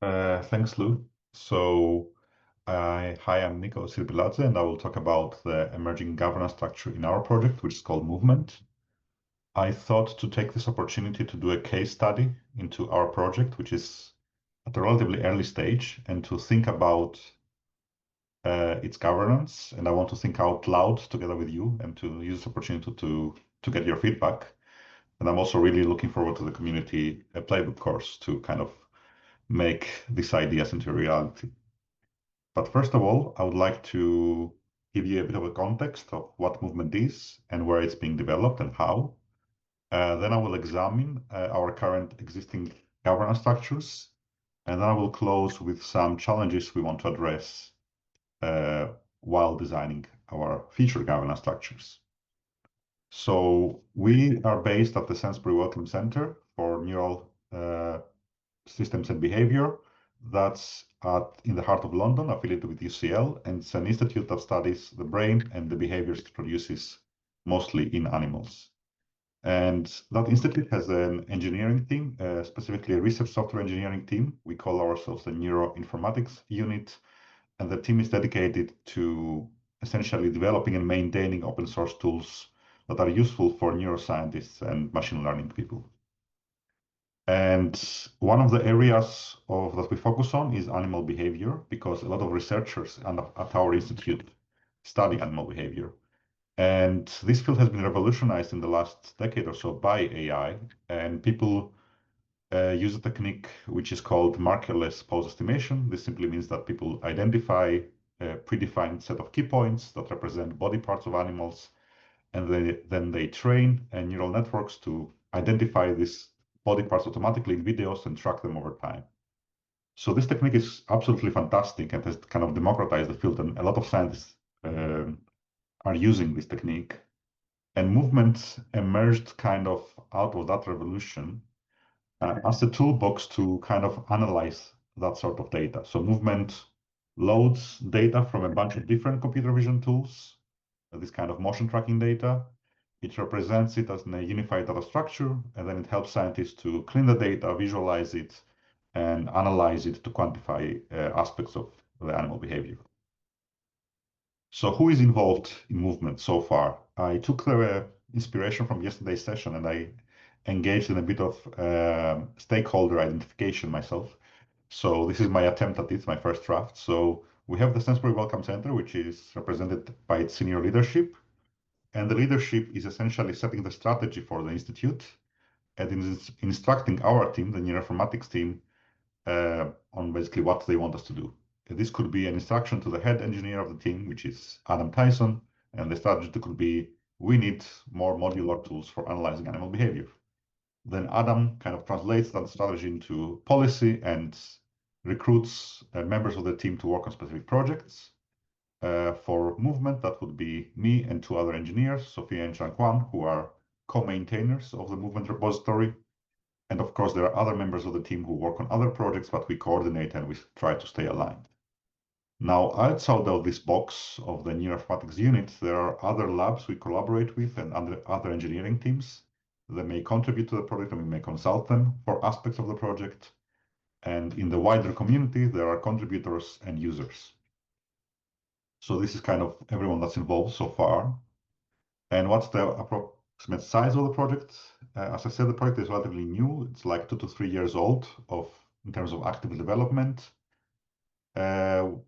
Thanks, Lou. Hi, I'm Nico Sirpiladze, and I will talk about the emerging governance structure in our project, which is called Movement. I thought to take this opportunity to do a case study into our project, which is at a relatively early stage, and to think about its governance. And I want to think out loud together with you and to use this opportunity to get your feedback. And I'm also really looking forward to the community playbook course to kind of make these ideas into reality. But first of all, I would like to give you a bit of a context of what movement is and where it's being developed and how. Then I will examine our current existing governance structures, and then I will close with some challenges we want to address while designing our future governance structures. So we are based at the Sainsbury Wellcome Center for Neural Systems and Behavior. That's in the heart of London, affiliated with UCL, and it's an institute that studies the brain and the behaviors it produces, mostly in animals. And that institute has an engineering team, specifically a research software engineering team. We call ourselves the neuroinformatics unit, and the team is dedicated to essentially developing and maintaining open source tools that are useful for neuroscientists and machine learning people. And one of the areas that we focus on is animal behavior, because a lot of researchers at our institute study animal behavior. And this field has been revolutionized in the last decade or so by AI, and people use a technique which is called markerless pose estimation. This simply means that people identify a predefined set of key points that represent body parts of animals, and then they train neural networks to identify these body parts automatically in videos and track them over time. So this technique is absolutely fantastic and has kind of democratized the field, and a lot of scientists are using this technique. And movement emerged kind of out of that revolution as a toolbox to kind of analyze that sort of data. So movement loads data from a bunch of different computer vision tools, this kind of motion tracking data. It represents it as a unified data structure, and then it helps scientists to clean the data, visualize it, and analyze it to quantify aspects of the animal behavior. So who is involved in movement so far? I took the inspiration from yesterday's session, and I engaged in a bit of stakeholder identification myself. So this is my attempt at it, my first draft. So we have the Sainsbury Wellcome Center, which is represented by its senior leadership. And the leadership is essentially setting the strategy for the institute and is instructing our team, the neuroinformatics team, on basically what they want us to do. This could be an instruction to the head engineer of the team, which is Adam Tyson, and the strategy could be, we need more modular tools for analyzing animal behavior. Then Adam kind of translates that strategy into policy and recruits members of the team to work on specific projects. For movement, that would be me and two other engineers, Sophia and Jean-Quan, who are co-maintainers of the movement repository. And of course, there are other members of the team who work on other projects, but we coordinate and we try to stay aligned. Now, outside of this box of the neuroinformatics unit, there are other labs we collaborate with and other engineering teams. They may contribute to the project and we may consult them for aspects of the project. And in the wider community, there are contributors and users. So this is kind of everyone that's involved so far. And what's the approximate size of the project? As I said, the project is relatively new. It's like 2 to 3 years old in terms of active development. The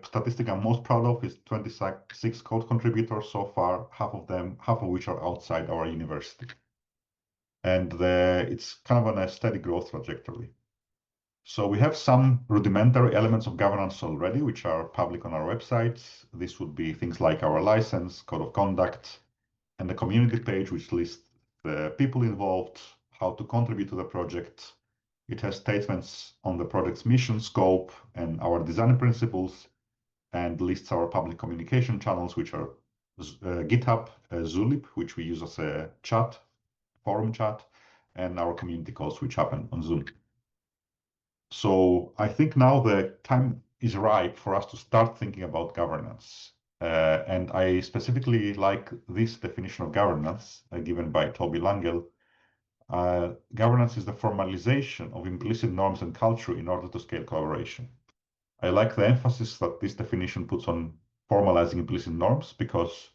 statistic I'm most proud of is 26 code contributors so far, half of which are outside our university. And it's kind of on a steady growth trajectory. So we have some rudimentary elements of governance already, which are public on our website. This would be things like our license, code of conduct, and the community page, which lists the people involved, how to contribute to the project. It has statements on the project's mission, scope, and our design principles, and lists our public communication channels, which are GitHub, Zulip, which we use as a chat, forum chat, and our community calls, which happen on Zoom. So I think now the time is ripe for us to start thinking about governance. And I specifically like this definition of governance given by Toby Langell. Governance is the formalization of implicit norms and culture in order to scale collaboration. I like the emphasis that this definition puts on formalizing implicit norms, because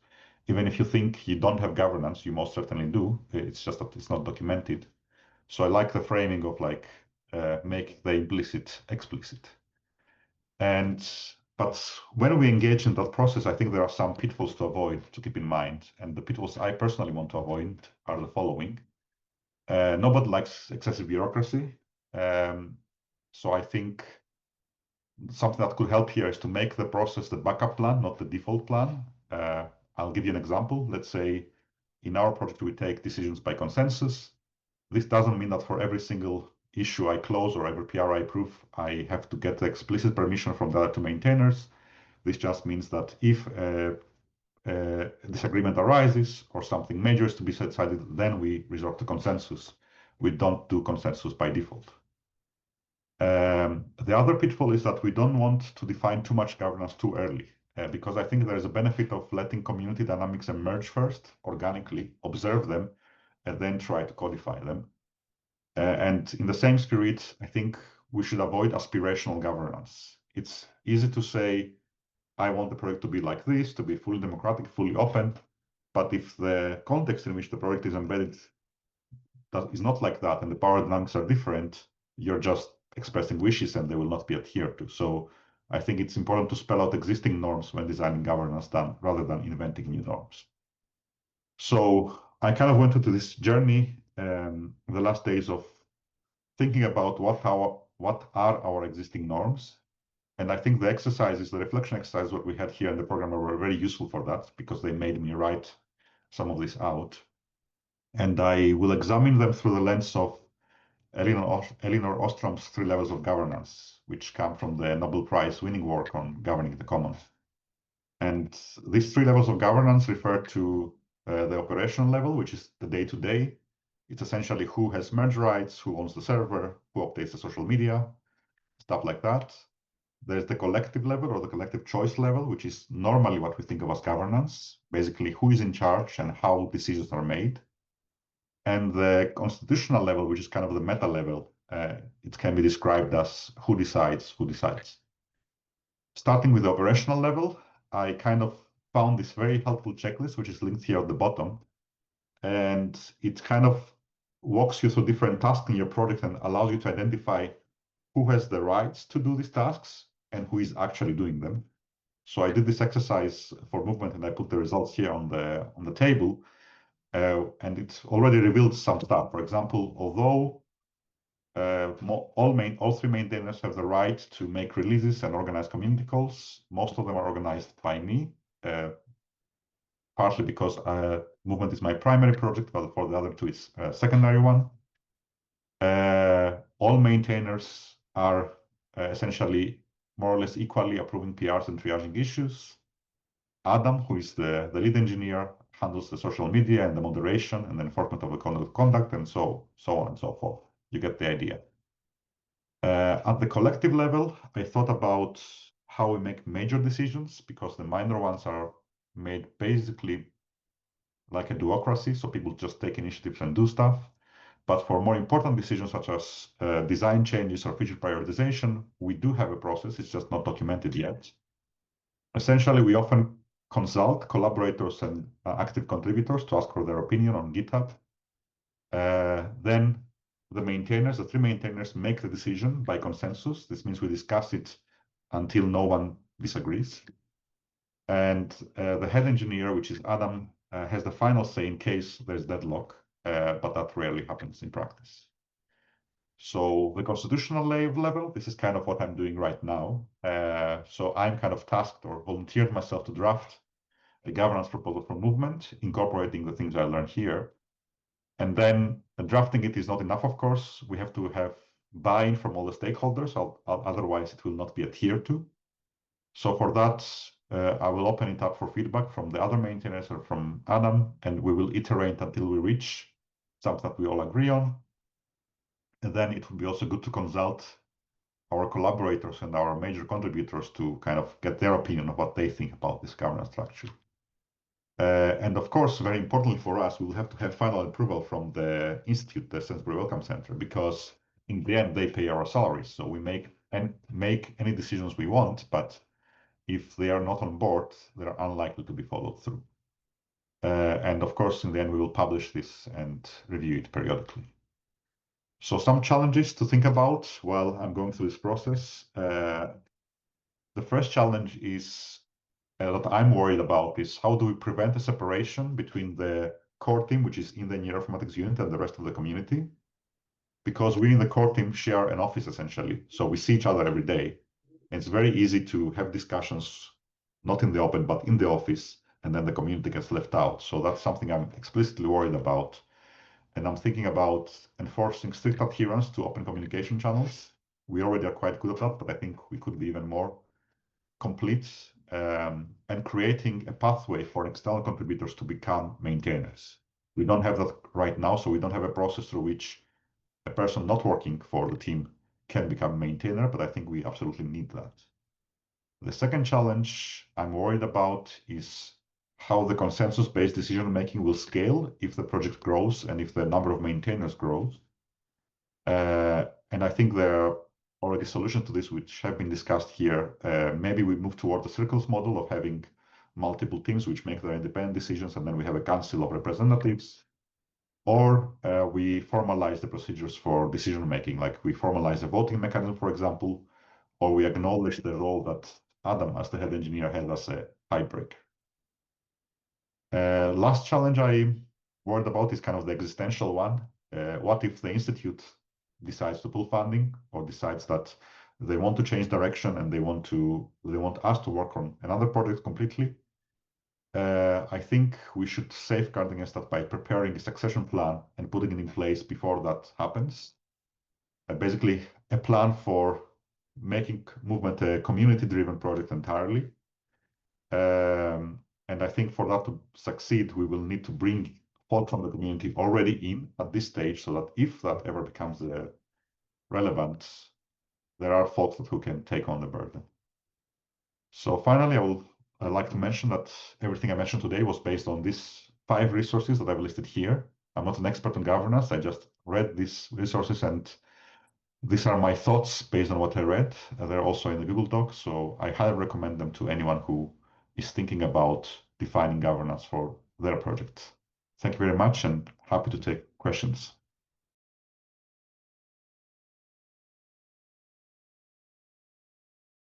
even if you think you don't have governance, you most certainly do. It's just that it's not documented. So I like the framing of like make the implicit explicit. But when we engage in that process, I think there are some pitfalls to avoid, to keep in mind. And the pitfalls I personally want to avoid are the following. Nobody likes excessive bureaucracy. So I think something that could help here is to make the process the backup plan, not the default plan. I'll give you an example. Let's say in our project, we take decisions by consensus. This doesn't mean that for every single issue I close or every PR I approve, I have to get explicit permission from the other two maintainers. This just means that if a disagreement arises or something major is to be decided, then we resort to consensus. We don't do consensus by default. The other pitfall is that we don't want to define too much governance too early, because I think there is a benefit of letting community dynamics emerge first, organically, observe them, and then try to codify them. And in the same spirit, I think we should avoid aspirational governance. It's easy to say, I want the project to be like this, to be fully democratic, fully open. But if the context in which the project is embedded is not like that, and the power dynamics are different, you're just expressing wishes and they will not be adhered to. So I think it's important to spell out existing norms when designing governance rather than inventing new norms. So I kind of went into this journey the last days of thinking about what are our existing norms. And I think the exercises, the reflection exercises what we had here in the program were very useful for that, because they made me write some of this out. And I will examine them through the lens of Elinor Ostrom's 3 levels of governance, which come from the Nobel Prize winning work on governing the commons. And these 3 levels of governance refer to the operational level, which is the day-to-day. It's essentially who has merge rights, who owns the server, who updates the social media, stuff like that. There's the collective level or the collective choice level, which is normally what we think of as governance, basically who is in charge and how decisions are made. And the constitutional level, which is kind of the meta level, it can be described as who decides who decides. Starting with the operational level, I kind of found this very helpful checklist, which is linked here at the bottom. And it kind of walks you through different tasks in your project and allows you to identify who has the rights to do these tasks and who is actually doing them. So I did this exercise for movement, and I put the results here on the table. And it already revealed some stuff. For example, although all 3 maintainers have the right to make releases and organize community calls, most of them are organized by me, partly because movement is my primary project, but for the other 2, it's a secondary one. All maintainers are essentially more or less equally approving PRs and triaging issues. Adam, who is the lead engineer, handles the social media and the moderation and the enforcement of the code of conduct, and so on and so forth. You get the idea. At the collective level, I thought about how we make major decisions, because the minor ones are made basically like a duocracy, so people just take initiatives and do stuff. But for more important decisions, such as design changes or feature prioritization, we do have a process. It's just not documented yet. Essentially, we often consult collaborators and active contributors to ask for their opinion on GitHub. Then the 3 maintainers make the decision by consensus. This means we discuss it until no one disagrees. And the head engineer, which is Adam, has the final say in case there's deadlock, but that rarely happens in practice. So the constitutional level, this is kind of what I'm doing right now. So I'm kind of tasked or volunteered myself to draft a governance proposal for movement, incorporating the things I learned here. And then drafting it is not enough, of course. We have to have buy-in from all the stakeholders, otherwise it will not be adhered to. So for that, I will open it up for feedback from the other maintainers or from Adam, and we will iterate until we reach something that we all agree on. And then it would be also good to consult our collaborators and our major contributors to kind of get their opinion of what they think about this governance structure. And of course, very importantly for us, we will have to have final approval from the institute, the Sainsbury Welcome Center, because in the end, they pay our salaries. So we make any decisions we want, but if they are not on board, they're unlikely to be followed through. And of course, in the end, we will publish this and review it periodically. So some challenges to think about while I'm going through this process. The first challenge is that I'm worried about is how do we prevent a separation between the core team, which is in the neuroinformatics unit, and the rest of the community? Because we in the core team share an office essentially. So we see each other every day. And it's very easy to have discussions, not in the open, but in the office, and then the community gets left out. So that's something I'm explicitly worried about. And I'm thinking about enforcing strict adherence to open communication channels. We already are quite good at that, but I think we could be even more complete, and creating a pathway for external contributors to become maintainers. We don't have that right now, so we don't have a process through which a person not working for the team can become a maintainer, but I think we absolutely need that. The second challenge I'm worried about is how the consensus-based decision-making will scale if the project grows and if the number of maintainers grows. And I think there are already solutions to this which have been discussed here. Maybe we move toward the circles model of having multiple teams which make their independent decisions, and then we have a council of representatives. Or we formalize the procedures for decision making, like we formalize a voting mechanism, for example, or we acknowledge the role that Adam, as the head engineer, has as a tiebreaker. Last challenge I worried about is kind of the existential one. What if the institute decides to pull funding or decides that they want to change direction and they want us to work on another project completely? I think we should safeguard against that by preparing a succession plan and putting it in place before that happens. Basically, a plan for making movement a community-driven project entirely. And I think for that to succeed, we will need to bring folks from the community already in at this stage, so that if that ever becomes relevant, there are folks who can take on the burden. So finally, I'd like to mention that everything I mentioned today was based on these 5 resources that I've listed here. I'm not an expert on governance. I just read these resources, and these are my thoughts based on what I read. They're also in the Google Doc, so I highly recommend them to anyone who is thinking about defining governance for their project. Thank you very much, and happy to take questions.